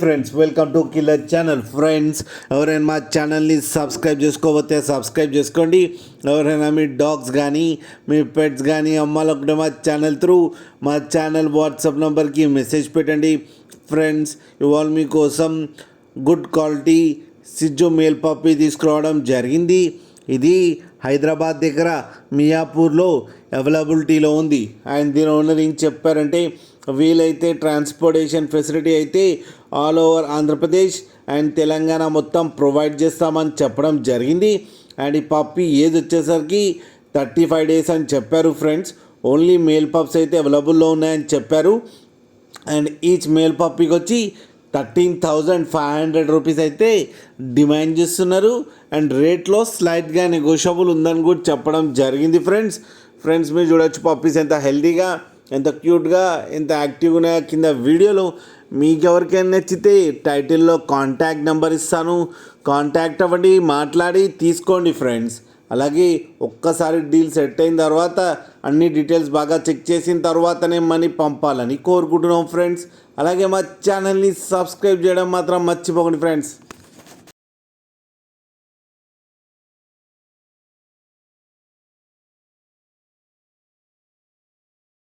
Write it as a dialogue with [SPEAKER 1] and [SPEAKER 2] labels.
[SPEAKER 1] Friends, welcome to killer channel. Friends, ఎవరైనా మా ఛానల్ని సబ్స్క్రైబ్ చేసుకోకపోతే సబ్స్క్రైబ్ చేసుకోండి. ఎవరైనా మీ డాగ్స్ కానీ మీ పెట్స్ కానీ అమ్మాలనుకుంటే మా ఛానల్ త్రూ మా ఛానల్ వాట్సాప్ నెంబర్కి మెసేజ్ పెట్టండి. ఫ్రెండ్స్, ఇవాళ మీకోసం గుడ్ క్వాలిటీ సిజ్జు మేల్ పప్పీ తీసుకురావడం జరిగింది. ఇది హైదరాబాద్ దగ్గర మియాపూర్లో అవైలబిలిటీలో ఉంది. అండ్ దీని ఓనర్ ఏం చెప్పారంటే, వీలైతే ట్రాన్స్పోర్టేషన్ ఫెసిలిటీ అయితే all over Andhra Pradesh and Telangana మొత్తం ప్రొవైడ్ చేస్తామని చెప్పడం జరిగింది. అండ్ ఈ పప్పీ ఏజ్ వచ్చేసరికి 35 days అని చెప్పారు. ఫ్రెండ్స్, ఓన్లీ మేల్ పప్స్ అయితే అవైలబుల్లో ఉన్నాయని చెప్పారు. అండ్ ఈచ్ మేల్ పప్పీకి వచ్చి 13,500 రూపీస్ అయితే డిమాండ్ చేస్తున్నారు. అండ్ రేట్లో స్లైట్గా నెగోషియబుల్ ఉందని కూడా చెప్పడం జరిగింది. ఫ్రెండ్స్ మీరు చూడొచ్చు పప్పీస్ ఎంత హెల్తీగా, ఎంత క్యూట్గా, ఎంత యాక్టివ్గా ఉన్నాయో. కింద వీడియోలో మీకు ఎవరికైనా నచ్చితే టైటిల్లో కాంటాక్ట్ నెంబర్ ఇస్తాను, కాంటాక్ట్ అవ్వండి, మాట్లాడి తీసుకోండి. ఫ్రెండ్స్, అలాగే ఒక్కసారి డీల్ సెట్ అయిన తర్వాత అన్ని డీటెయిల్స్ బాగా చెక్ చేసిన తర్వాతనే మనీ పంపాలని కోరుకుంటున్నాం. ఫ్రెండ్స్, అలాగే మా ఛానల్ని సబ్స్క్రైబ్ చేయడం మాత్రం మర్చిపోకండి. ఫ్రెండ్స్.